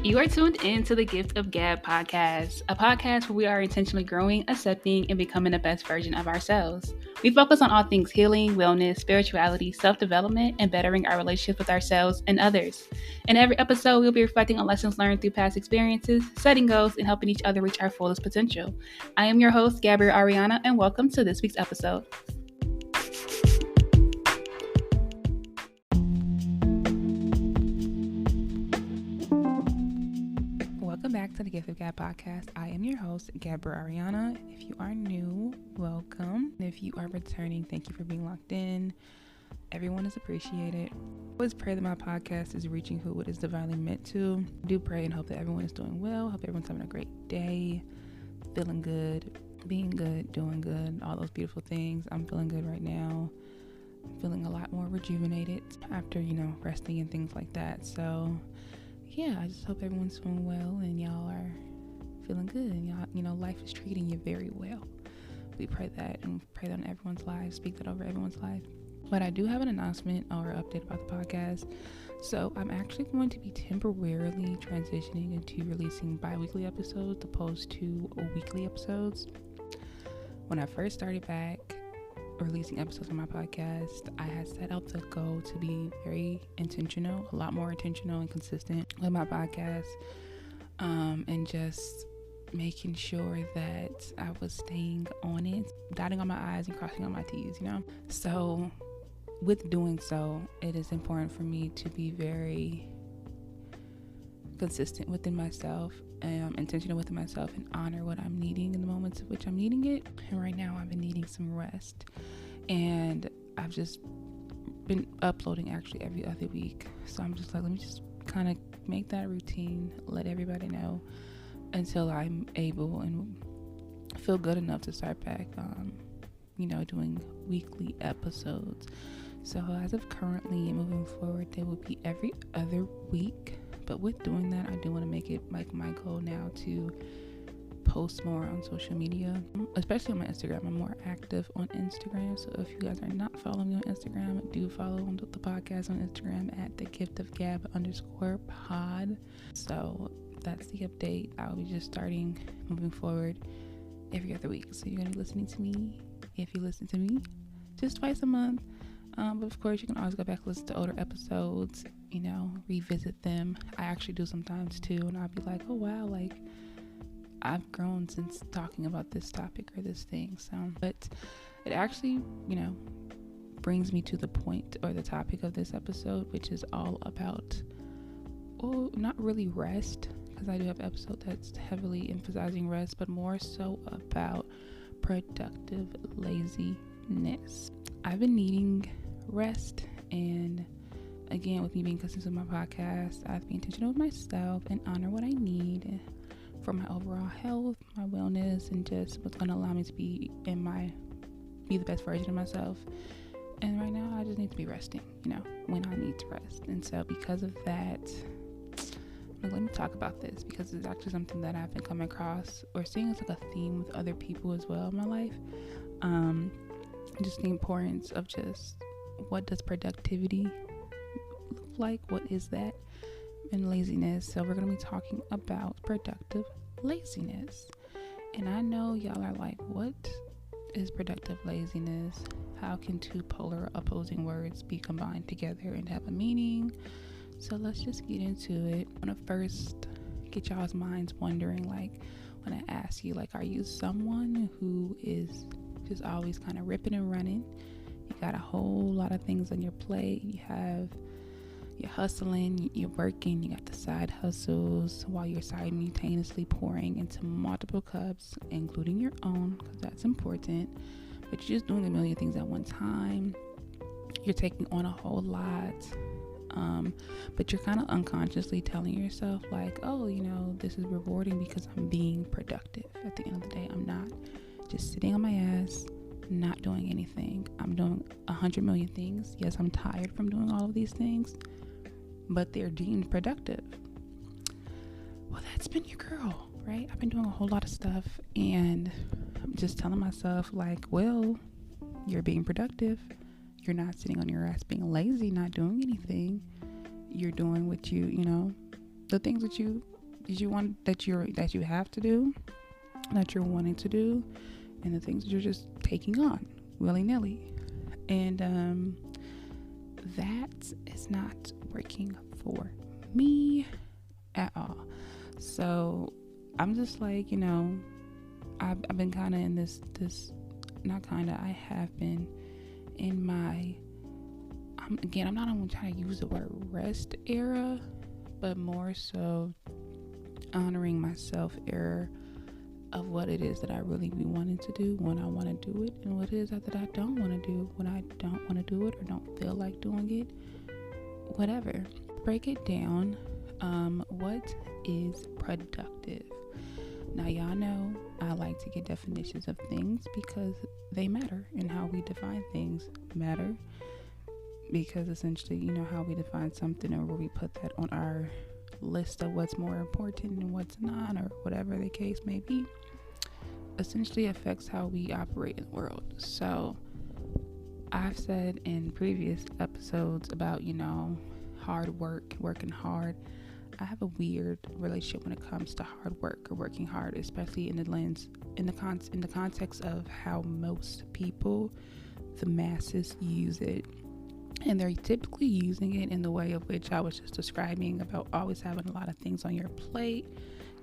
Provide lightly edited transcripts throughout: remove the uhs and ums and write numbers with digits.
You are tuned in to the Gift of Gab podcast, a podcast where we are intentionally growing, accepting, and becoming the best version of ourselves. We focus on all things healing, wellness, spirituality, self-development, and bettering our relationship with ourselves and others. In every episode, we'll be reflecting on lessons learned through past experiences, setting goals, and helping each other reach our fullest potential. I am your host, Gabrielle Ariana, and welcome to this week's episode. Welcome back to the Gift of Gab podcast. I am your host, Gabrielle Ariana. If you are new, welcome. If you are returning, thank you for being locked in. Everyone is appreciated. I always pray that my podcast is reaching who it is divinely meant to. I do pray and hope that everyone is doing well. Hope everyone's having a great day, feeling good, being good, doing good, all those beautiful things. I'm feeling good right now. I'm feeling a lot more rejuvenated after, resting and things like that. So yeah, I just hope everyone's doing well and y'all are feeling good and y'all, life is treating you very well. We pray that and pray that on everyone's life, speak that over everyone's life. But I do have an announcement or update about the podcast. So I'm actually going to be temporarily transitioning into releasing bi-weekly episodes opposed to weekly episodes. When I first started back releasing episodes on my podcast, I had set out the goal to be very intentional, a lot more intentional and consistent with my podcast, and just making sure that I was staying on it, dotting on my I's and crossing on my T's, So with doing so, it is important for me to be very consistent within myself, intentional within myself, and honor what I'm needing in the moments of which I'm needing it. And right now I've been needing some rest, and I've just been uploading actually every other week. So I'm just like, let me just kind of make that routine, let everybody know until I'm able and feel good enough to start back doing weekly episodes. So as of currently and moving forward, they will be every other week. But with doing that, I do want to make it like my goal now to post more on social media, especially on my Instagram. I'm more active on Instagram. So if you guys are not following me on Instagram, do follow the podcast on Instagram at thegiftofgab_pod. So that's the update. I'll be just starting moving forward every other week. So you're going to be listening to me, if you listen to me, just twice a month. But of course, you can always go back and listen to older episodes, revisit them. I actually do sometimes too, and I'll be like, oh wow, like I've grown since talking about this topic or this thing. So, but it actually, brings me to the point or the topic of this episode, which is all about, not really rest, because I do have an episode that's heavily emphasizing rest, but more so about productive laziness. I've been needing rest, and again, with me being consistent with my podcast, I have to be intentional with myself and honor what I need for my overall health, my wellness, and just what's going to allow me to be the best version of myself. And right now, I just need to be resting, when I need to rest. And so because of that, let me talk about this, because it's actually something that I've been coming across or seeing as like a theme with other people as well in my life. Just the importance of just what does productivity look like? What is that? And laziness. So we're going to be talking about productive laziness. And I know y'all are like, what is productive laziness? How can two polar opposing words be combined together and have a meaning? So let's just get into it. I want to first get y'all's minds wondering, like, when I ask you, like, are you someone who is just always kind of ripping and running? You got a whole lot of things on your plate. You're hustling, you're working, you got the side hustles while you're simultaneously pouring into multiple cups, including your own, because that's important. But you're just doing a million things at one time. You're taking on a whole lot. But you're kind of unconsciously telling yourself like, oh, this is rewarding because I'm being productive. At the end of the day, I'm not just sitting on my ass, not doing anything. I'm doing 100 million things. Yes, I'm tired from doing all of these things, but they're deemed productive. Well, that's been your girl, right? I've been doing a whole lot of stuff, and I'm just telling myself like, well, you're being productive. You're not sitting on your ass being lazy, not doing anything. You're doing what the things that you that you have to do, that you're wanting to do, and the things that you're just taking on willy-nilly. And that is not working for me at all. So I'm just like, I've been kind of in this not kind of, I have been in my, I'm not even trying to use the word rest era, but more so honoring myself era of what it is that I really be wanting to do when I want to do it, and what it is that I don't want to do when I don't want to do it or don't feel like doing it. Whatever. Break it down. What is productive? Now, y'all know I like to get definitions of things because they matter, and how we define things matter, because essentially, how we define something, or where we put that on our list of what's more important and what's not, or whatever the case may be, essentially affects how we operate in the world. So I've said in previous episodes about, hard work, working hard. I have a weird relationship when it comes to hard work or working hard, especially in the context of how most people, the masses, use it. And they're typically using it in the way of which I was just describing, about always having a lot of things on your plate.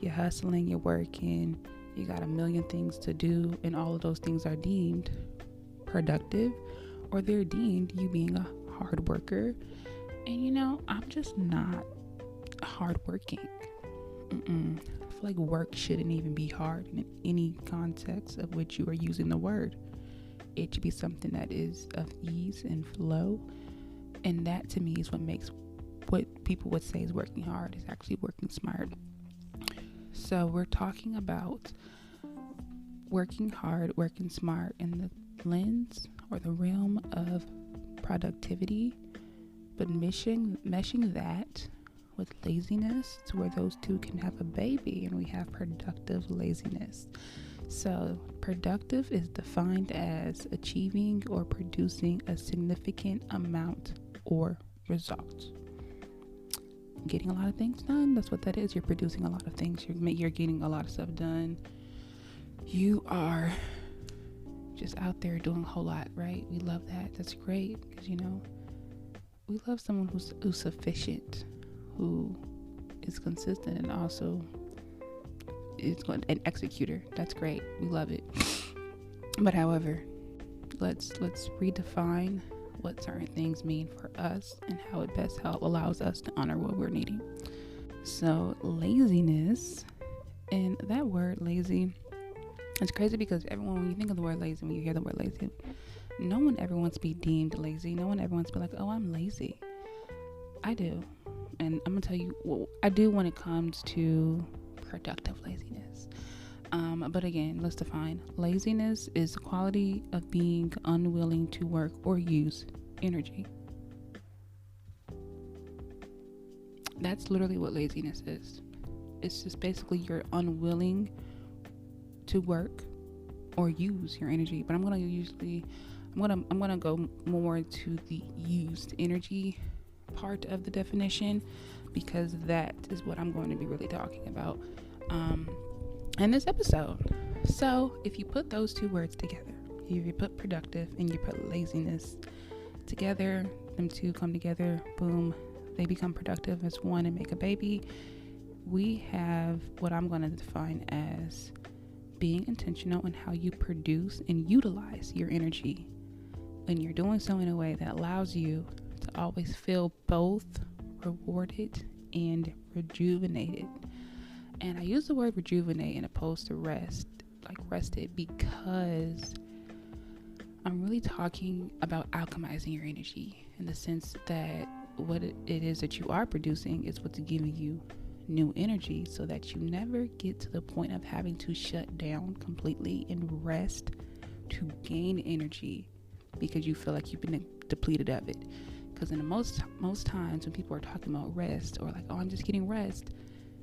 You're hustling, you're working, you got a million things to do, and all of those things are deemed productive, or they're deemed you being a hard worker. And I'm just not hardworking. I feel like work shouldn't even be hard in any context of which you are using the word. It should be something that is of ease and flow. And that, to me, is what makes what people would say is working hard is actually working smart. So we're talking about working hard, working smart in the lens or the realm of productivity, but meshing that with laziness to where those two can have a baby, and we have productive laziness. So productive is defined as achieving or producing a significant amount or result. Getting a lot of things done, that's what that is. You're producing a lot of things. You're getting a lot of stuff done. You are just out there doing a whole lot, right? We love that. That's great, because we love someone who's sufficient, who is consistent, and also is an executor. That's great. We love it. But however, let's redefine what certain things mean for us and how it best allows us to honor what we're needing. So laziness, and that word lazy, it's crazy because everyone, when you think of the word lazy, when you hear the word lazy, no one ever wants to be deemed lazy. No one ever wants to be like, oh, I'm lazy. I do. And I'm gonna tell you what I do when it comes to productive laziness. But again, let's define. Laziness is the quality of being unwilling to work or use energy. That's literally what laziness is. It's just basically you're unwilling to work or use your energy. But I'm gonna go more to the used energy part of the definition, because that is what I'm going to be really talking about in this episode. So if you put those two words together, if you put productive and you put laziness together, them two come together, boom, they become productive as one and make a baby. We have what I'm going to define as being intentional in how you produce and utilize your energy, and you're doing so in a way that allows you to always feel both rewarded and rejuvenated. And I use the word rejuvenate in opposed to rest, like rested, because I'm really talking about alchemizing your energy, in the sense that what it is that you are producing is what's giving you new energy, so that you never get to the point of having to shut down completely and rest to gain energy because you feel like you've been depleted of it. Because in the most times when people are talking about rest, or like, oh, I'm just getting rest,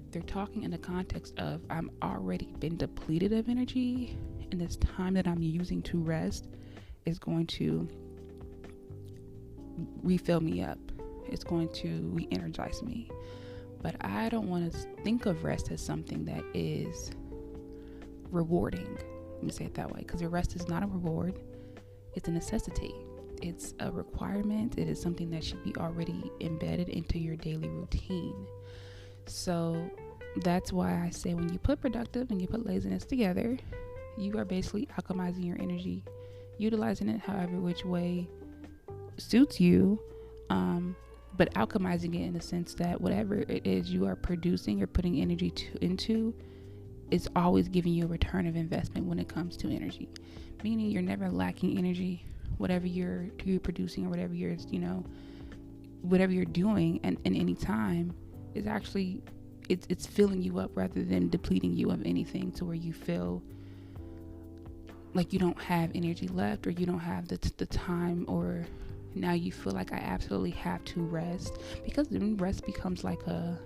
they're talking in the context of I'm already been depleted of energy, and this time that I'm using to rest is going to refill me up. It's going to re-energize me. But I don't want to think of rest as something that is rewarding. Let me say it that way, because rest is not a reward. It's a necessity. It's a requirement. It is something that should be already embedded into your daily routine. So that's why I say when you put productive and you put laziness together, you are basically alchemizing your energy, utilizing it however which way suits you, but alchemizing it in the sense that whatever it is you are producing or putting energy into is always giving you a return of investment when it comes to energy. Meaning you're never lacking energy, whatever you're producing or whatever you're doing, and in any time is actually it's filling you up rather than depleting you of anything, to where you feel like you don't have energy left, or you don't have the time, or now you feel like I absolutely have to rest, because then rest becomes like a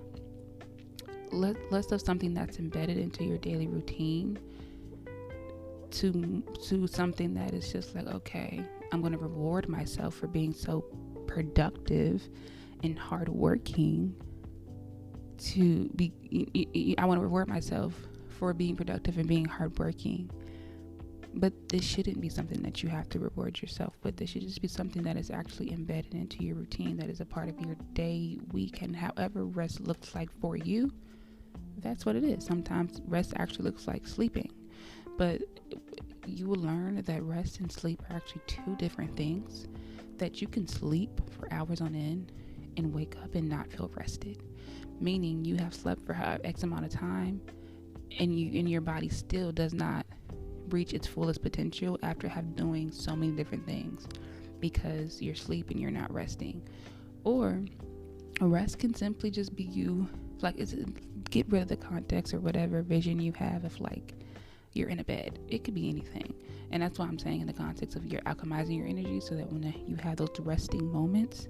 less of something that's embedded into your daily routine to something that is just like, okay, I'm going to reward myself for being so productive and hardworking. I want to reward myself for being productive and being hardworking. But this shouldn't be something that you have to reward yourself with. This should just be something that is actually embedded into your routine, that is a part of your day, week, and however rest looks like for you. That's what it is. Sometimes rest actually looks like sleeping. But you will learn that rest and sleep are actually two different things, that you can sleep for hours on end and wake up and not feel rested. Meaning you have slept for X amount of time and your body still does not reach its fullest potential after doing so many different things, because you're sleeping, you're not resting. Or a rest can simply just be you, like, get rid of the context or whatever vision you have of like you're in a bed. It could be anything, and that's why I'm saying in the context of you're alchemizing your energy, so that when you have those resting moments,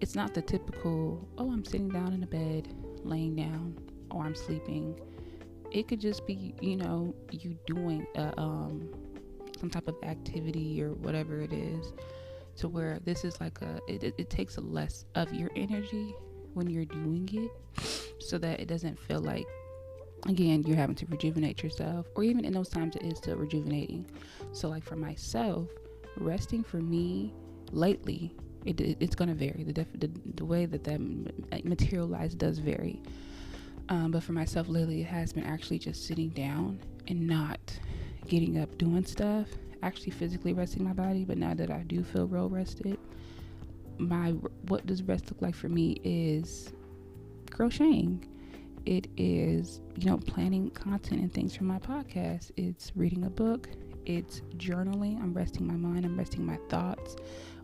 it's not the typical, oh, I'm sitting down in a bed, laying down, or I'm sleeping. It could just be, you doing some type of activity or whatever it is, to where this is like it takes a less of your energy when you're doing it, so that it doesn't feel like, again, you're having to rejuvenate yourself, or even in those times it is still rejuvenating. So like for myself, resting for me lately, it's going to vary. The way that materialized does vary. But for myself lately, it has been actually just sitting down and not getting up doing stuff, actually physically resting my body. But now that I do feel real rested, what does rest look like for me is crocheting. It is, planning content and things for my podcast. It's reading a book. It's journaling. I'm resting my mind. I'm resting my thoughts,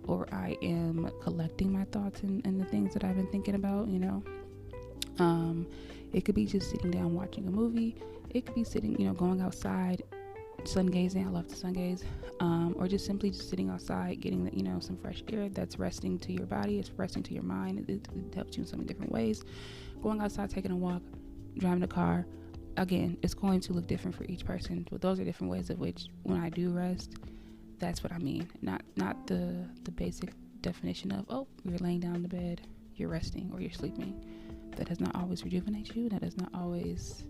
or I am collecting my thoughts and the things that I've been thinking about, It could be just sitting down watching a movie. It could be sitting, going outside, sun gazing. I love to sun gaze. Or just simply just sitting outside, getting some fresh air. That's resting to your body. It's resting to your mind. It helps you in so many different ways. Going outside, taking a walk, driving a car. Again, it's going to look different for each person, but those are different ways of which when I do rest, that's what I mean. Not the basic definition of, oh, you're laying down in the bed, you're resting, or you're sleeping. That does not always rejuvenate you. That does not always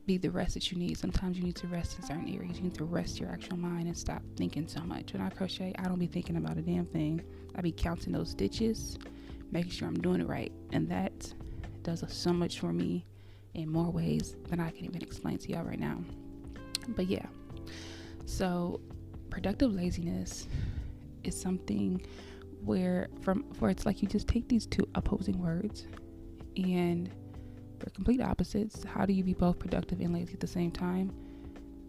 be the rest that you need. Sometimes you need to rest in certain areas. You need to rest your actual mind and stop thinking so much. When I crochet, I don't be thinking about a damn thing. I be counting those stitches, making sure I'm doing it right. And that does so much for me in more ways than I can even explain to y'all right now. But yeah, so productive laziness is something where it's like you just take these two opposing words and they're complete opposites. How do you be both productive and lazy at the same time?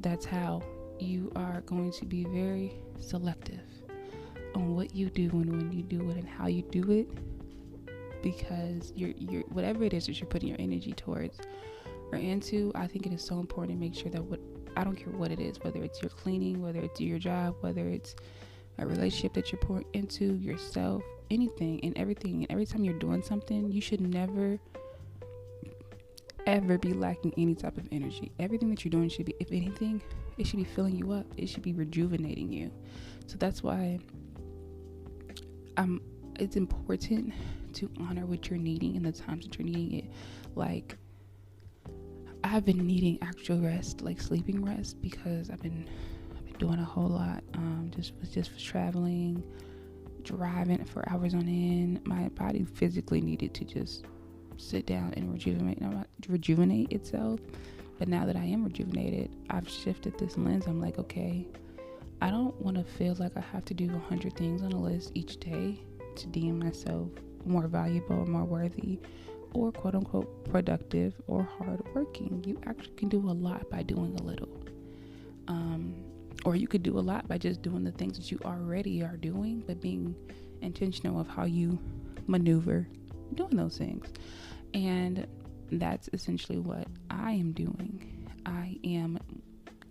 That's how you are going to be very selective on what you do and when you do it and how you do it, because you're whatever it is that you're putting your energy towards or into. I think it is so important to make sure that I don't care what it is, whether it's your cleaning, whether it's your job, whether it's a relationship that you're pouring into, yourself, anything and everything. And every time you're doing something, you should never ever be lacking any type of energy. Everything that you're doing should be, if anything, it should be filling you up. It should be rejuvenating you. So that's why it's important to honor what you're needing in the times that you're needing it. Like, I've been needing actual rest, like sleeping rest, because I've been doing a whole lot. Just traveling, driving for hours on end. My body physically needed to just sit down and rejuvenate itself. But now that I am rejuvenated, I've shifted this lens. I'm like, okay, I don't want to feel like I have to do 100 things on a list each day to deem myself more valuable or more worthy or quote unquote productive or hardworking. You actually can do a lot by doing a little. Or you could do a lot by just doing the things that you already are doing, but being intentional of how you maneuver doing those things. And that's essentially what I am doing. I am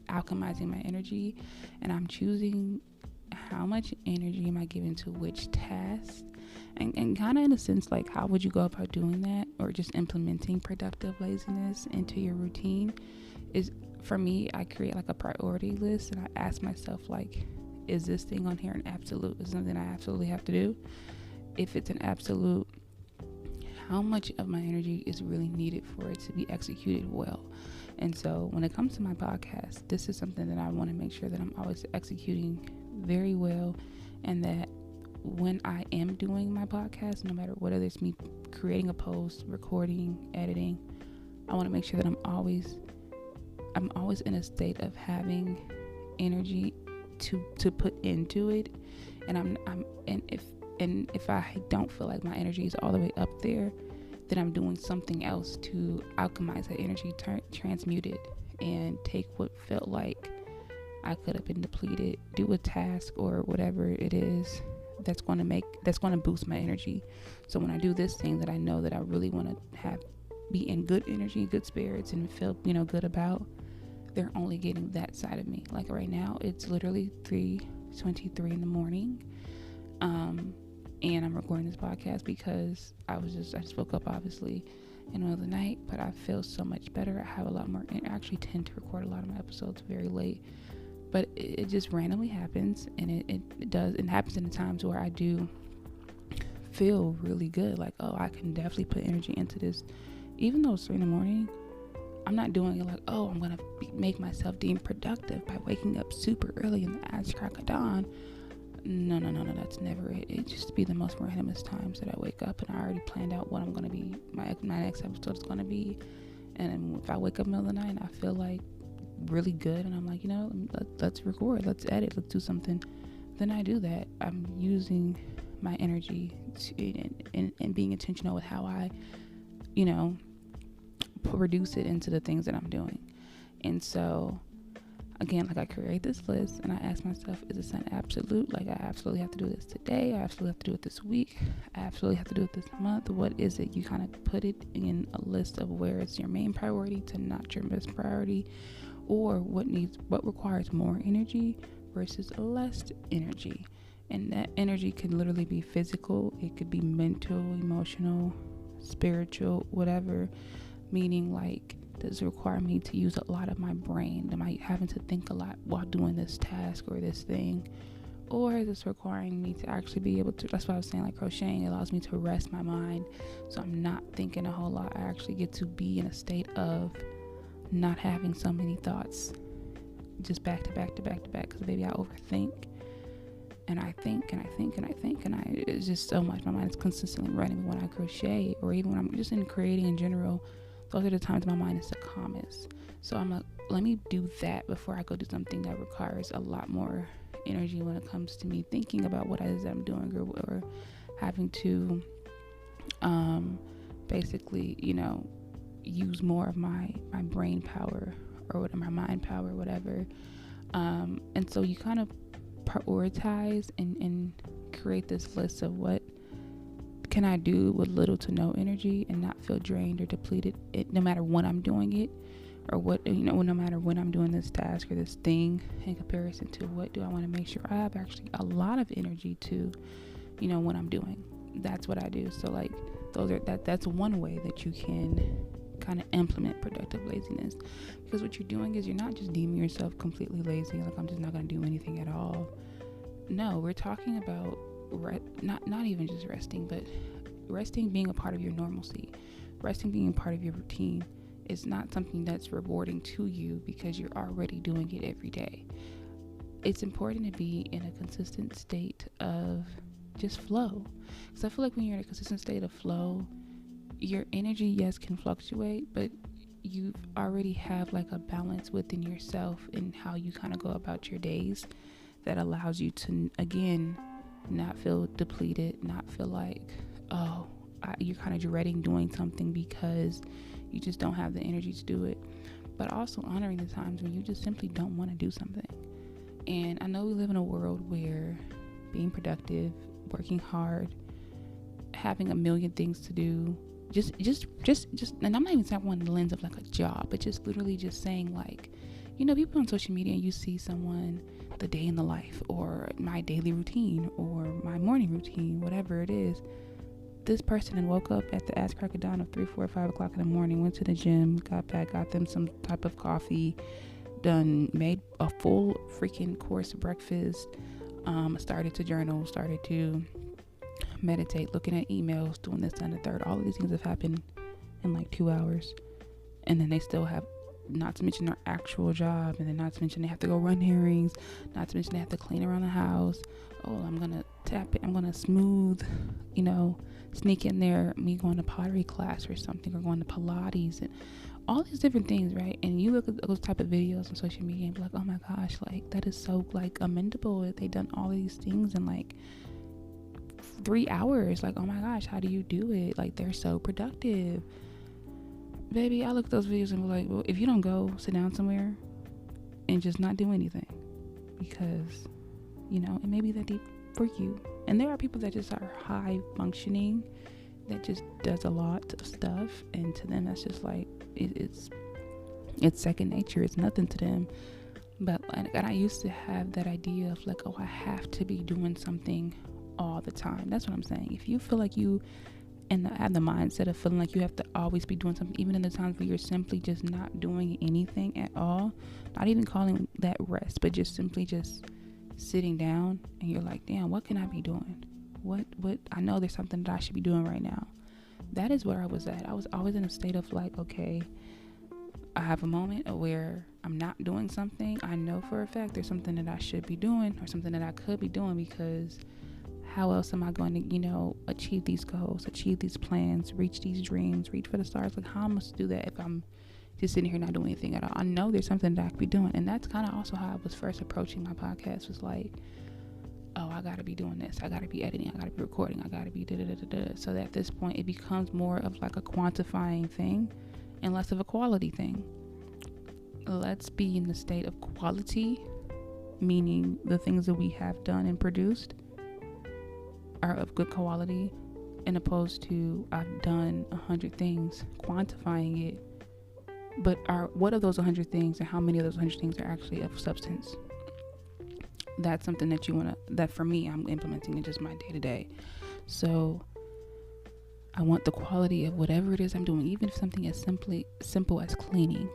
alchemizing my energy, and I'm choosing how much energy am I giving to which task, and kind of in a sense, like, how would you go about doing that, or just implementing productive laziness into your routine. Is, for me, I create like a priority list, and I ask myself, like, is this thing on here an absolute? Is something I absolutely have to do? If it's an absolute, how much of my energy is really needed for it to be executed well? And so when it comes to my podcast, this is something that I want to make sure that I'm always executing very well, and that when I am doing my podcast, no matter whether it's me creating a post, recording, editing, I want to make sure that I'm always in a state of having energy to put into it. And if I don't feel like my energy is all the way up there, then I'm doing something else to alchemize that energy, transmute it, and take what felt like I could have been depleted, do a task or whatever it is that's going to boost my energy. So when I do this thing that I know that I really want to be in good energy, good spirits, and feel, good about, they're only getting that side of me. Like right now, it's literally 3:23 in the morning. And I'm recording this podcast because I just woke up, obviously, in the middle of the night, but I feel so much better. I have a lot more, and I actually tend to record a lot of my episodes very late, but it just randomly happens, and it happens in the times where I do feel really good, like, oh, I can definitely put energy into this. Even though it's 3 in the morning, I'm not doing it like, oh, I'm going to make myself deemed productive by waking up super early in the ass crack of dawn. No, that's never it. It just be the most randomest times that I wake up, and I already planned out what I'm going to be, my next episode is going to be. And if I wake up in the middle of the night and I feel like really good, and I'm like, let's record, let's edit, let's do something, then I do that. I'm using my energy and being intentional with how I, produce it into the things that I'm doing. And so again, like, I create this list and I ask myself, is this an absolute? Like, I absolutely have to do this today. I absolutely have to do it this week. I absolutely have to do it this month. What is it? You kind of put it in a list of where it's your main priority to not your best priority, or what requires more energy versus less energy. And that energy can literally be physical. It could be mental, emotional, spiritual, whatever. Meaning, like, does it require me to use a lot of my brain? Am I having to think a lot while doing this task or this thing? Or is this requiring me to actually be able to, that's why I was saying, like, crocheting allows me to rest my mind, so I'm not thinking a whole lot. I actually get to be in a state of not having so many thoughts just back to back to back to back, because maybe I overthink, and I think, and it's just so much. My mind is consistently running. When I crochet, or even when I'm just in creating in general, those are the times my mind is the calmest. So I'm like, let me do that before I go do something that requires a lot more energy when it comes to me thinking about what it is I'm doing, or having to basically, use more of my brain power, or my mind power, whatever. And so you kind of prioritize and create this list of what can I do with little to no energy and not feel drained or depleted, no matter when I'm doing it, or what, no matter when I'm doing this task or this thing, in comparison to what do I want to make sure I have actually a lot of energy to, when I'm doing. That's what I do. So, like, that's one way that you can kind of implement productive laziness, because what you're doing is you're not just deeming yourself completely lazy, like, I'm just not going to do anything at all. No, we're talking about not even just resting, but resting being a part of your normalcy, resting being a part of your routine is not something that's rewarding to you because you're already doing it every day. It's important to be in a consistent state of just flow. Because I feel like when you're in a consistent state of flow, your energy, yes, can fluctuate, but you already have like a balance within yourself and how you kind of go about your days that allows you to, again, not feel depleted, not feel like, you're kind of dreading doing something because you just don't have the energy to do it. But also honoring the times when you just simply don't want to do something. And I know we live in a world where being productive, working hard, having a million things to do, just, and I'm not even saying one in the lens of like a job, but just literally just saying like, people on social media and you see someone, the day in the life or my daily routine or my morning routine, whatever it is. This person and woke up at the ass crack of dawn of 3, 4, 5 o'clock in the morning, went to the gym, got back, got them some type of coffee, made a full freaking course breakfast, started to journal, started to meditate, looking at emails, doing this and the third. All of these things have happened in like 2 hours, and then they still have, not to mention their actual job, and then not to mention they have to go run errands, not to mention they have to clean around the house. I'm gonna tap it, I'm gonna smooth, sneak in there, me going to pottery class or something, or going to Pilates, and all these different things, right? And you look at those type of videos on social media and be like, oh my gosh, like that is so like commendable that they done all these things in like 3 hours. Like, oh my gosh, how do you do it? Like, they're so productive. Baby, I look at those videos and be like, well, if you don't go sit down somewhere and just not do anything, because it may be that deep for you. And there are people that just are high functioning, that just does a lot of stuff, and to them that's just like it's second nature. It's nothing to them. But and I used to have that idea of like, I have to be doing something all the time. That's what I'm saying. If you feel like you have the mindset of feeling like you have to always be doing something, even in the times where you're simply just not doing anything at all, not even calling that rest, but just simply just sitting down, and you're like, damn, what can I be doing? What I know there's something that I should be doing right now. That is where I was at. I was always in a state of like, okay, I have a moment where I'm not doing something. I know for a fact there's something that I should be doing, or something that I could be doing, because how else am I going to, achieve these goals, achieve these plans, reach these dreams, reach for the stars? Like, how am I supposed to do that if I'm just sitting here not doing anything at all? I know there's something that I could be doing. And that's kind of also how I was first approaching my podcast, was like, I got to be doing this. I got to be editing. I got to be recording. I got to be da-da-da-da-da. So that at this point, it becomes more of like a quantifying thing and less of a quality thing. Let's be in the state of quality, meaning the things that we have done and produced are of good quality, and opposed to I've done 100 things, quantifying it. But what are those 100 things, and how many of those 100 things are actually of substance? That's something that for me, I'm implementing in just my day to day. So I want the quality of whatever it is I'm doing, even if something as simple as cleaning,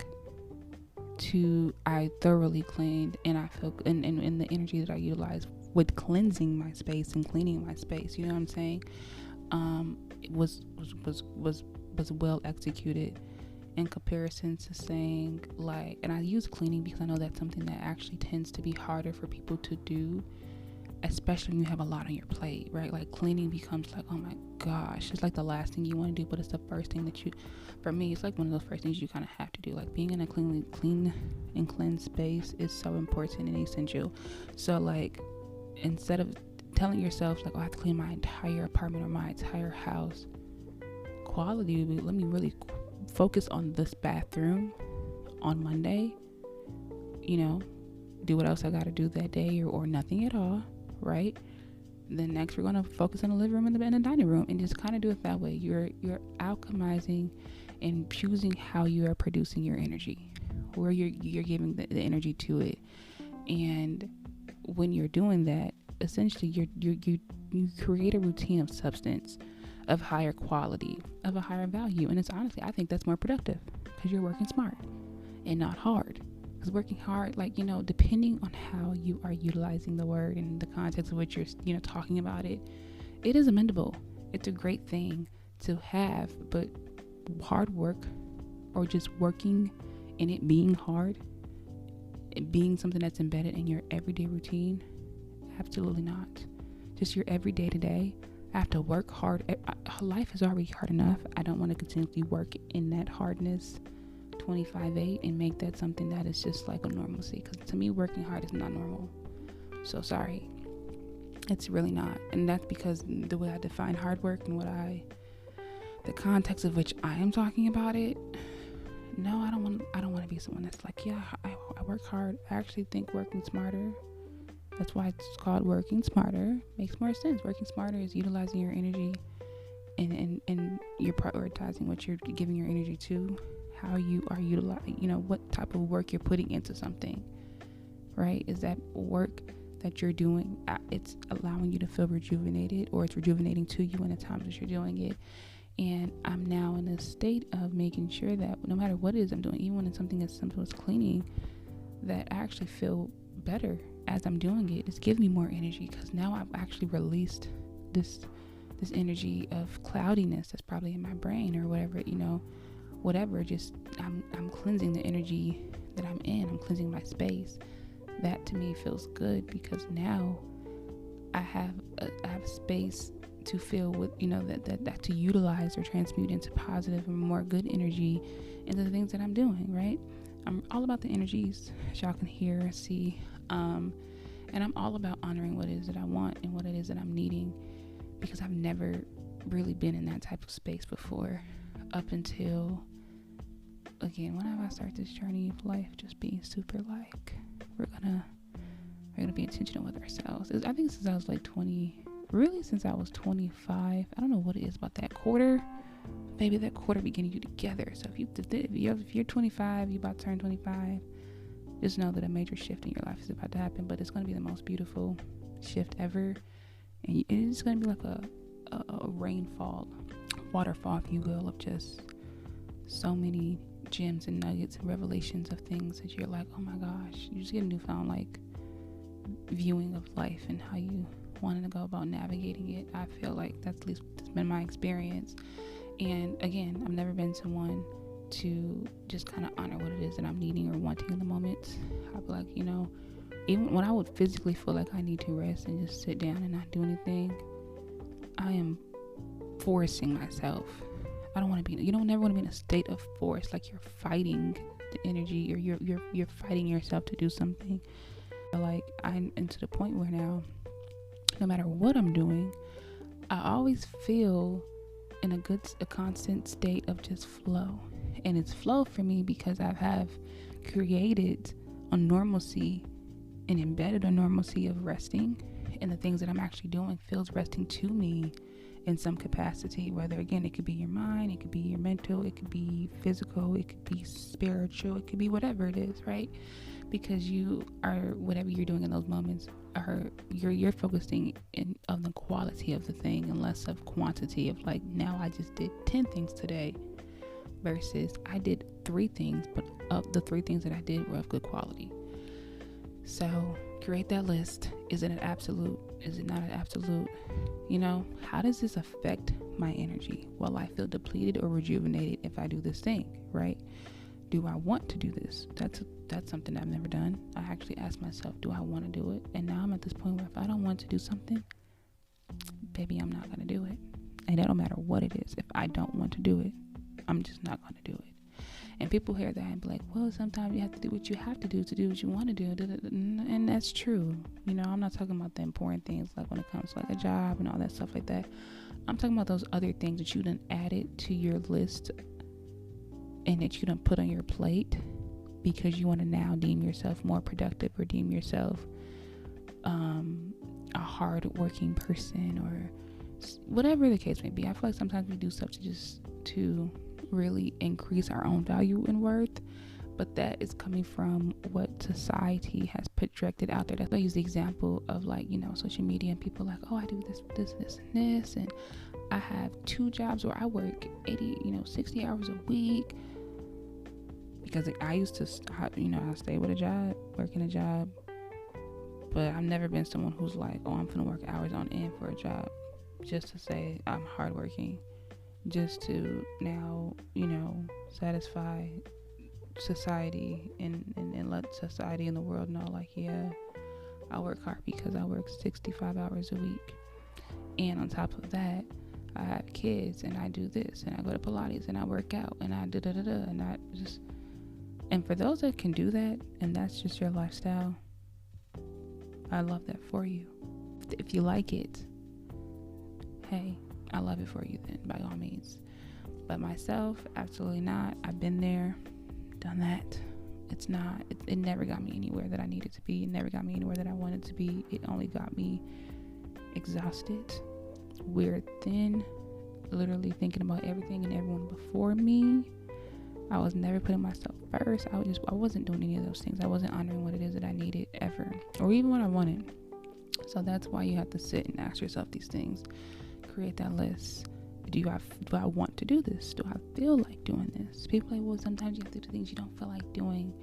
I thoroughly cleaned, and I feel and the energy that I utilize with cleansing my space and cleaning my space, you know what I'm saying, it was well executed, in comparison to saying like, and I use cleaning because I know that's something that actually tends to be harder for people to do, especially when you have a lot on your plate, right? Like, cleaning becomes like, oh my gosh, it's like the last thing you want to do, but it's the first thing that for me, it's like one of those first things you kind of have to do. Like, being in a clean and cleansed space is so important and essential. So like, instead of telling yourself like, I have to clean my entire apartment or my entire house, quality would be, let me really focus on this bathroom on Monday, do what else I got to do that day, or nothing at all, right? Then next we're going to focus on the living room and the dining room, and just kind of do it that way. You're alchemizing and choosing how you are producing your energy, where you're giving the energy to it. And when you're doing that, essentially you create a routine of substance, of higher quality, of a higher value. And it's honestly, I think that's more productive, because you're working smart and not hard. Because working hard, like, depending on how you are utilizing the word and the context of which you're talking about it, it is amendable. It's a great thing to have, but hard work, or just working and it being hard, it being something that's embedded in your everyday routine, absolutely not. Just your everyday to day. I have to work hard. Life is already hard enough. I don't want to continually work in that hardness 25/8 and make that something that is just like a normalcy, because to me working hard is not normal. So sorry, it's really not. And that's because the way I define hard work and the context of which I am talking about it, no, I don't want to be someone that's like, yeah, I work hard. I actually think working smarter, that's why it's called working smarter, makes more sense. Working smarter is utilizing your energy and you're prioritizing what you're giving your energy to, how you are utilizing, what type of work you're putting into something, right? Is that work that you're doing, it's allowing you to feel rejuvenated, or it's rejuvenating to you in the times that you're doing it. And I'm now in a state of making sure that no matter what it is I'm doing, even when it's something as simple as cleaning, that I actually feel better as I'm doing it. It's giving me more energy, because now I've actually released this energy of cloudiness that's probably in my brain or whatever. Just I'm cleansing the energy that I'm in. I'm cleansing my space. That to me feels good, because now I have space to feel with, that to utilize or transmute into positive and more good energy into the things that I'm doing, right? I'm all about the energies, as y'all can hear, see, and I'm all about honoring what it is that I want and what it is that I'm needing, because I've never really been in that type of space before, up until, again, whenever I start this journey of life, just being super like, we're gonna be intentional with ourselves. I think since I was like 20, really since I was 25, I don't know what it is about that quarter, baby, that quarter be getting you together. So if you're 25, you about to turn 25, just know that a major shift in your life is about to happen, but it's going to be the most beautiful shift ever. And it's going to be like a rainfall, waterfall, if you will, of just so many gems and nuggets and revelations of things that you're like, oh my gosh, you just get a newfound like viewing of life and how you wanted to go about navigating it. I feel like that's at least been my experience. And again, I've never been someone to just kind of honor what it is that I'm needing or wanting in the moment. I'll be like, even when I would physically feel like I need to rest and just sit down and not do anything, I am forcing myself. I don't want to be, never want to be in a state of force, like you're fighting the energy, or you're fighting yourself to do something. Like I'm into the point where now, no matter what I'm doing, I always feel in a constant state of just flow. And it's flow for me because I have created a normalcy and embedded a normalcy of resting, and the things that I'm actually doing feels resting to me in some capacity, whether again it could be your mind, it could be your mental, it could be physical, it could be spiritual, it could be whatever it is, right? Because you are, whatever you're doing in those moments, you're focusing on the quality of the thing and less of quantity of like, now I just did 10 things today versus I did 3 things, but of the 3 things that I did were of good quality. So create that list. Is it an absolute? Is it not an absolute? How does this affect my energy? Will I feel depleted or rejuvenated if I do this thing, right? Do I want to do this? That's something I've never done. I actually asked myself, do I want to do it? And now I'm at this point where if I don't want to do something, baby, I'm not going to do it. And it don't matter what it is. If I don't want to do it, I'm just not going to do it. And people hear that and be like, well, sometimes you have to do what you have to do what you want to do. And that's true. I'm not talking about the important things like when it comes to like a job and all that stuff like that. I'm talking about those other things that you done added to your list and that you done put on your plate because you want to now deem yourself more productive or deem yourself a hard-working person or whatever the case may be. I feel like sometimes we do stuff to really increase our own value and worth, but that is coming from what society has projected out there. That's why I use the example of like, social media and people like, oh, I do this, and this, and I have 2 jobs where I work 60 hours a week. Because I used to, I stay with a job, working a job, but I've never been someone who's like, oh, I'm gonna work hours on end for a job. just to say I'm hardworking, just to now, satisfy society and let society and the world know, like, yeah, I work hard because I work 65 hours a week. And on top of that, I have kids and I do this and I go to Pilates and I work out and I and I just, and for those that can do that and that's just your lifestyle, I love that for you. If you like it, hey, I love it for you then, by all means. But myself, absolutely not. I've been there, done that. It never got me anywhere that I needed to be. It never got me anywhere that I wanted to be. It only got me exhausted, weird, thin, literally thinking about everything and everyone before me. I was never putting myself first. I wasn't doing any of those things. I wasn't honoring what it is that I needed ever, or even what I wanted. So that's why you have to sit and ask yourself these things. Create that list. Do I want to do this? Do I feel like doing this? People are like, well, sometimes you have to do things you don't feel like doing.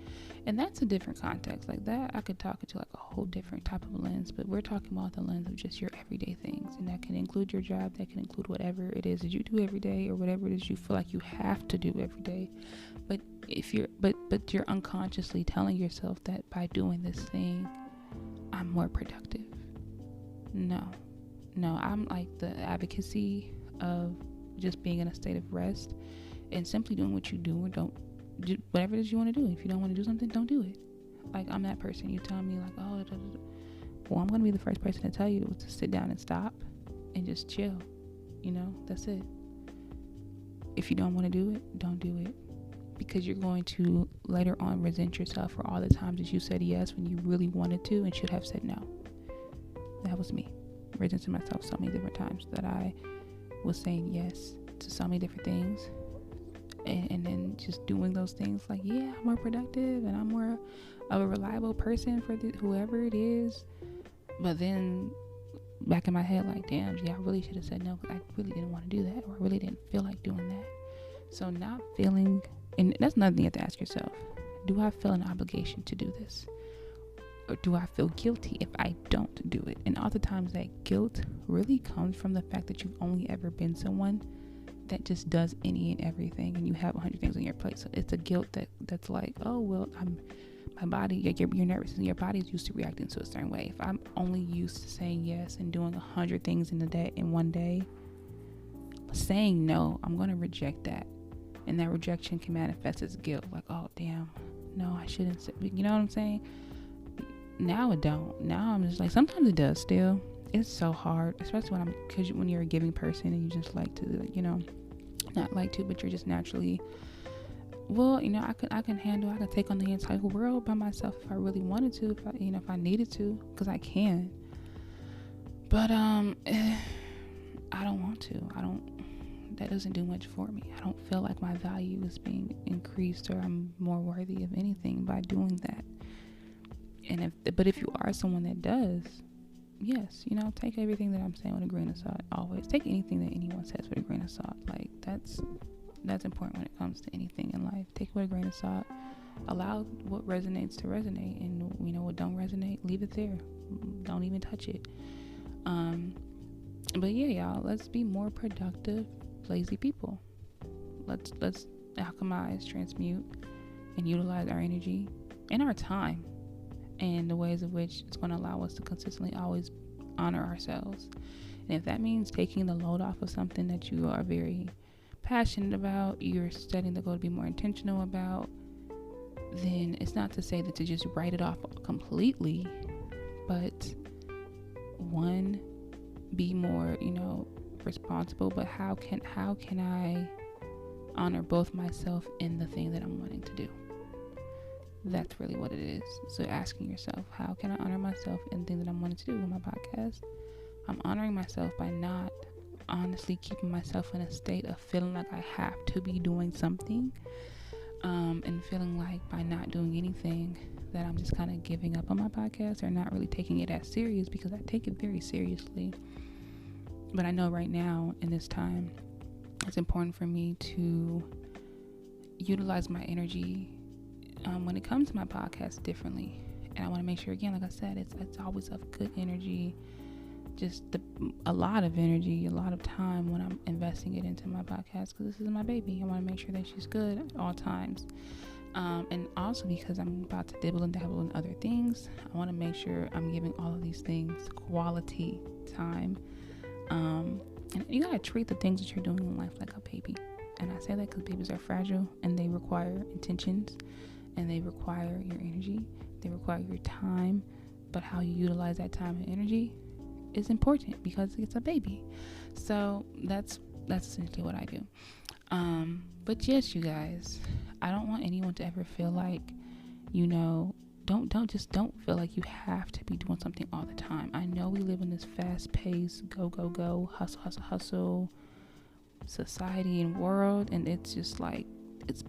And that's a different context. Like that, I could talk into like a whole different type of lens, but we're talking about the lens of just your everyday things. And that can include your job. That can include whatever it is that you do every day, or whatever it is you feel like you have to do every day. But but you're unconsciously telling yourself that by doing this thing, I'm more productive. No, I'm like the advocacy of just being in a state of rest and simply doing what you do, or don't do whatever it is you want to do. If you don't want to do something, don't do it. Like, I'm that person. You tell me like, oh, well, I'm going to be the first person to tell you to sit down and stop and just chill. That's it. If you don't want to do it, don't do it, because you're going to later on resent yourself for all the times that you said yes when you really wanted to and should have said no. That was me, resenting myself so many different times that I was saying yes to so many different things, and then just doing those things like, yeah, I'm more productive and I'm more of a reliable person for whoever it is. But then back in my head, like, damn, yeah, I really should have said no, because I really didn't want to do that, or I really didn't feel like doing that. So not feeling, and that's another thing you have to ask yourself, do I feel an obligation to do this? Or do I feel guilty if I don't do it? And oftentimes that guilt really comes from the fact that you've only ever been someone that just does any and everything, and you have 100 things on your plate. So it's a guilt that's like, oh, well, my body, you're nervous and your body's used to reacting to a certain way. If I'm only used to saying yes and doing 100 things in one day, saying no, I'm going to reject that. And that rejection can manifest as guilt. Like, oh, damn, no, I shouldn't say, you know what I'm saying? Now it don't. Now I'm just like, sometimes it does still. It's so hard, especially when you're a giving person and you just like to, not like to, but you're just naturally, well, I can take on the entire world by myself if I really wanted to, if I needed to, because I can. But I don't want to. That doesn't do much for me. I don't feel like my value is being increased, or I'm more worthy of anything by doing that. But if you are someone that does, yes, take everything that I'm saying with a grain of salt. Always take anything that anyone says with a grain of salt. Like, that's important when it comes to anything in life. Take it with a grain of salt. Allow what resonates to resonate, and what don't resonate, leave it there. Don't even touch it. But yeah, y'all, let's be more productive, lazy people. Let's alchemize, transmute, and utilize our energy and our time, and the ways of which it's going to allow us to consistently always honor ourselves. And if that means taking the load off of something that you are very passionate about, you're setting the goal to be more intentional about, then it's not to say that to just write it off completely, but one, be more, responsible. But how can I honor both myself and the thing that I'm wanting to do? That's really what it is. So asking yourself, how can I honor myself in the thing that I'm wanting to do with my podcast? I'm honoring myself by not honestly keeping myself in a state of feeling like I have to be doing something, and feeling like by not doing anything that I'm just kind of giving up on my podcast, or not really taking it as serious, because I take it very seriously. But I know right now in this time, it's important for me to utilize my energy when it comes to my podcast differently. And I want to make sure, again, like I said, it's always of good energy, a lot of energy, a lot of time when I'm investing it into my podcast, because this is my baby. I want to make sure that she's good at all times. And also because I'm about to dibble and dabble in other things, I want to make sure I'm giving all of these things quality time. And you gotta treat the things that you're doing in life like a baby. And I say that because babies are fragile and they require intentions, and they require your energy, they require your time. But how you utilize that time and energy is important because it's a baby. So that's essentially what I do. But yes, you guys, I don't want anyone to ever feel like, don't feel like you have to be doing something all the time. I know we live in this fast-paced, go, hustle society and world, and it's just like, it's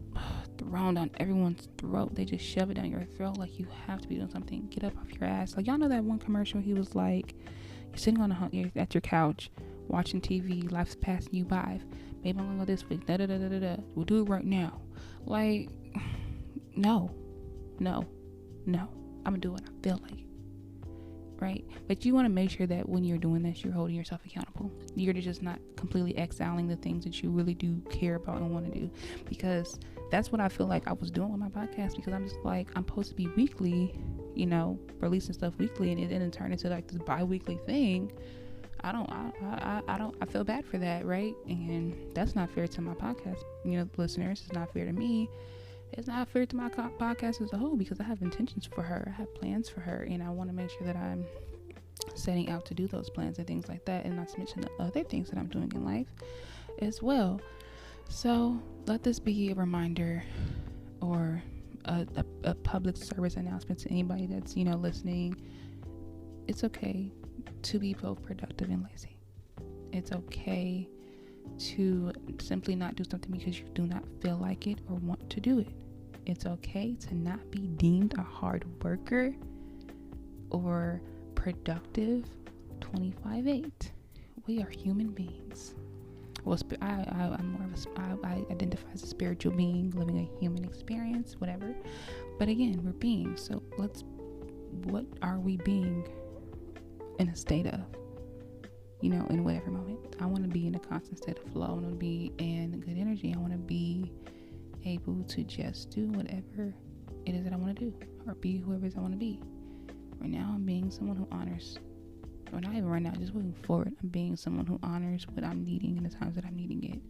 thrown down everyone's throat. They just shove it down your throat like you have to be doing something. Get up off your ass. Like, y'all know that one commercial, he was like, you're sitting at your couch watching TV, life's passing you by. Maybe I'm gonna go this way. We'll do it right now. Like, no. I'm gonna do what I feel like. Right? But you want to make sure that when you're doing this, you're holding yourself accountable. You're just not completely exiling the things that you really do care about and want to do. Because that's what I feel like I was doing with my podcast. Because I'm just like, I'm supposed to be weekly, releasing stuff weekly, and it didn't turn into like this bi-weekly thing. I feel bad for that, right? And that's not fair to my podcast, listeners. It's not fair to me. It's not fair to my podcast as a whole, because I have intentions for her. I have plans for her, and I want to make sure that I'm setting out to do those plans and things like that, and not to mention the other things that I'm doing in life as well. So let this be a reminder, or a public service announcement to anybody that's listening. It's okay to be both productive and lazy. It's okay to simply not do something because you do not feel like it or want to do it. It's okay to not be deemed a hard worker or productive 25/8. We are human beings. Well, I identify as a spiritual being living a human experience, whatever. But again, we're beings. So what are we being in a state of? In whatever moment. I want to be in a constant state of flow. I want to be in good energy. I want to be able to just do whatever it is that I want to do, or be whoever it is I want to be. Right now, I'm being someone who honors, or not even right now, just moving forward, I'm being someone who honors what I'm needing in the times that I'm needing it.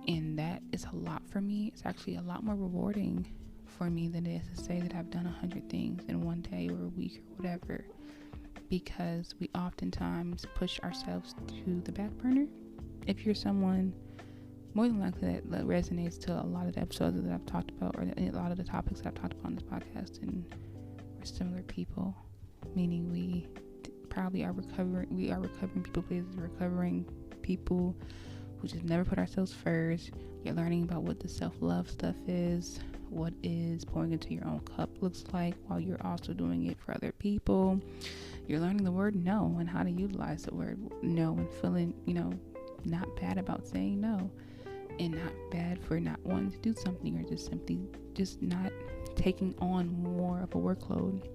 And that is a lot for me. It's actually a lot more rewarding for me than it is to say that I've done 100 things in one day or a week or whatever. Because we oftentimes push ourselves to the back burner. If you're someone, more than likely that resonates to a lot of the episodes that I've talked about, or a lot of the topics that I've talked about on this podcast, and we're similar people, meaning we probably are recovering people pleasers, recovering people who just never put ourselves first. You're learning about what the self-love stuff is, what is pouring into your own cup looks like, while you're also doing it for other people. You're learning the word no and how to utilize the word no, and feeling, not bad about saying no, and not bad for not wanting to do something, or just simply just not taking on more of a workload.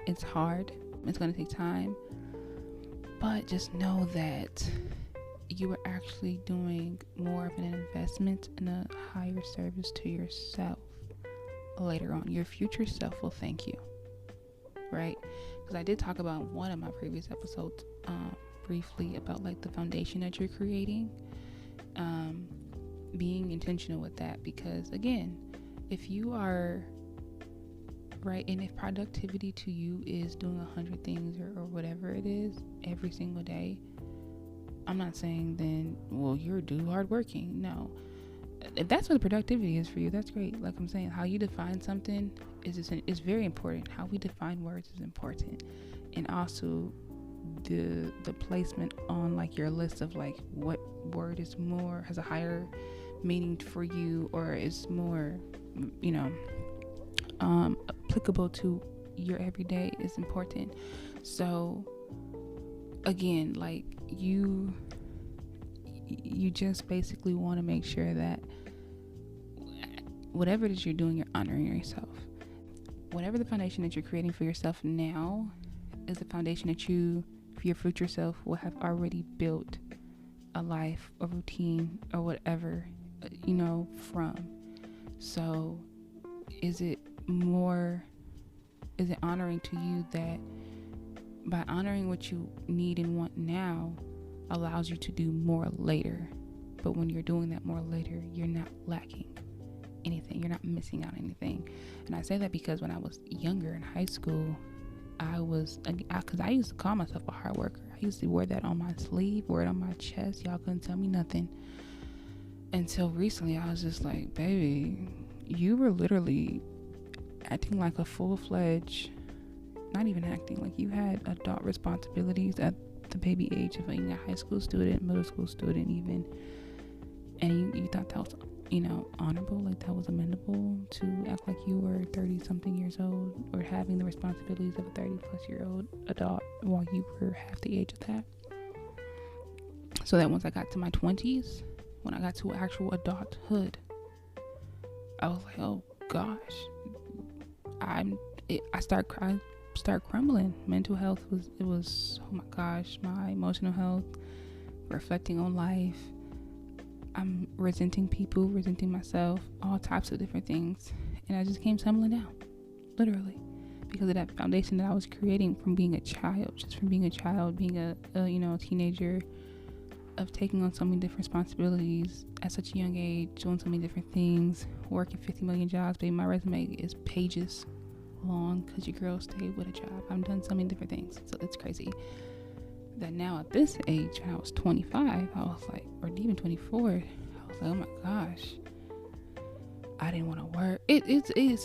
It's hard. It's going to take time. But just know that you are actually doing more of an investment in a higher service to yourself later on. Your future self will thank you. Right? Because I did talk about one of my previous episodes briefly about like the foundation that you're creating, being intentional with that. Because again, if you are right, and if productivity to you is doing 100 things or whatever it is every single day, I'm not saying then, well, you're hardworking. No. If that's what the productivity is for you, that's great. Like I'm saying, how you define something is very important. How we define words is important. And also the placement on like your list of like what word has a higher meaning for you, or is more, applicable to your everyday is important. So again, like you just basically want to make sure that whatever it is you're doing, you're honoring yourself. Whatever the foundation that you're creating for yourself now is the foundation that you your future self will have already built a life, a routine, or whatever, from. So is it honoring to you that by honoring what you need and want now allows you to do more later? But when you're doing that more later, you're not lacking anything. You're not missing out on anything. And I say that because when I was younger in high school, because I used to call myself a hard worker. I used to wear that on my sleeve, wear it on my chest. Y'all couldn't tell me nothing. Until recently, I was just like, baby, you were literally acting like a full-fledged, not even acting, like you had adult responsibilities at the baby age of being a high school student, middle school student even. And you thought that was, honorable, like that was amendable to act like you were 30 something years old or having the responsibilities of a 30 plus year old adult while you were half the age of that. So that once I got to my 20s, when I got to actual adulthood, I was like, oh gosh, I start crumbling. Mental health was oh my gosh, my emotional health, reflecting on life. I'm resenting people, resenting myself, all types of different things. And I just came tumbling down, literally, because of that foundation that I was creating from being a child, being a teenager, of taking on so many different responsibilities at such a young age, doing so many different things, working 50 million jobs. Baby, my resume is pages long because your girl stayed with a job. I've done so many different things. So it's crazy that now at this age, when I was 25, I was like, or even 24, I was like, oh my gosh, I didn't want to work. It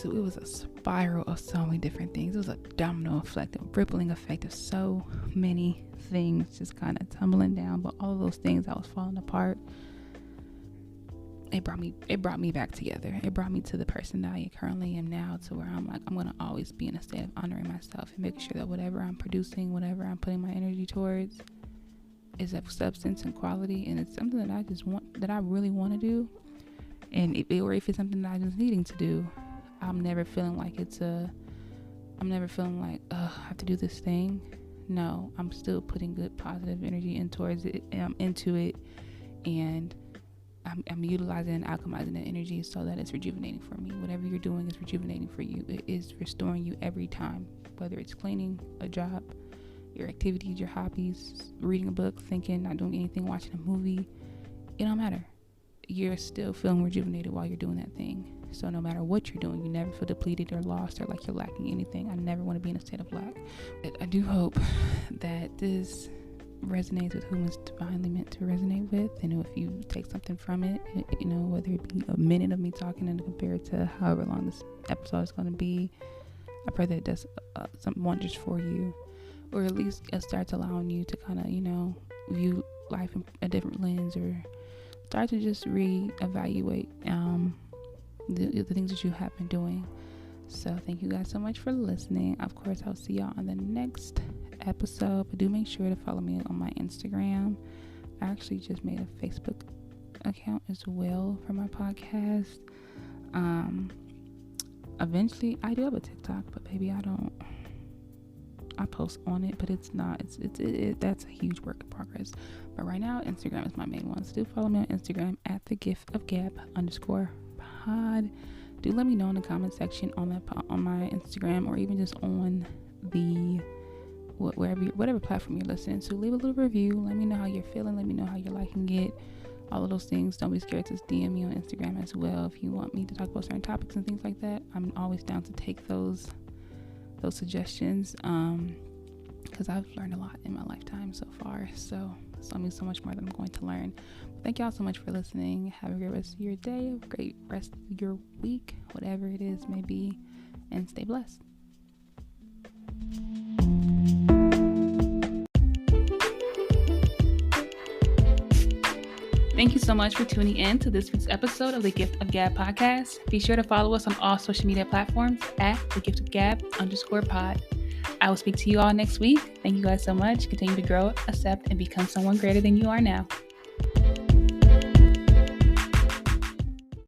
was a spiral of so many different things. It was a domino effect, a rippling effect of so many things just kind of tumbling down. But all of those things that was falling apart, it brought me back together. It brought me to the person that I currently am now, to where I'm like, I'm going to always be in a state of honoring myself and making sure that whatever I'm producing, whatever I'm putting my energy towards is of substance and quality, and it's something that I just want, that I really want to do. And if it's something that I'm just needing to do, I'm never feeling like I have to do this thing. No, I'm still putting good positive energy into it, and I'm utilizing and alchemizing that energy so that it's rejuvenating for me. Whatever you're doing is rejuvenating for you. It is restoring you every time, whether it's cleaning, a job, your activities, your hobbies, reading a book, thinking, not doing anything, watching a movie. It don't matter. You're still feeling rejuvenated while you're doing that thing. So no matter what you're doing, you never feel depleted or lost or like you're lacking anything. I never want to be in a state of lack. I do hope that this resonates with whom it's divinely meant to resonate with. If you take something from it, whether it be a minute of me talking and compared to however long this episode is going to be, I pray that it does some wonders for you, or at least it starts allowing you to kind of view life in a different lens, or start to just reevaluate the things that you have been doing. So thank you guys so much for listening. Of course, I'll see y'all on the next episode, but do make sure to follow me on my Instagram. I actually just made a Facebook account as well for my podcast. Eventually I do have a TikTok, but baby, I post on it, but it's not, that's a huge work in progress. But right now, Instagram is my main one. So do follow me on Instagram at @thegiftofgab_pod. Do let me know in the comment section on my Instagram, or even just on the whatever platform you're listening to. Leave a little review. Let me know how you're feeling. Let me know how you're liking it. All of those things. Don't be scared to DM me on Instagram as well if you want me to talk about certain topics and things like that. I'm always down to take those suggestions, because I've learned a lot in my lifetime so far. So it's only so much more that I'm going to learn. But thank y'all so much for listening. Have a great rest of your day, a great rest of your week, whatever it is may be, and stay blessed. Thank you so much for tuning in to this week's episode of the Gift of Gab podcast. Be sure to follow us on all social media platforms at @thegiftofgab_pod. I will speak to you all next week. Thank you guys so much. Continue to grow, accept, and become someone greater than you are now.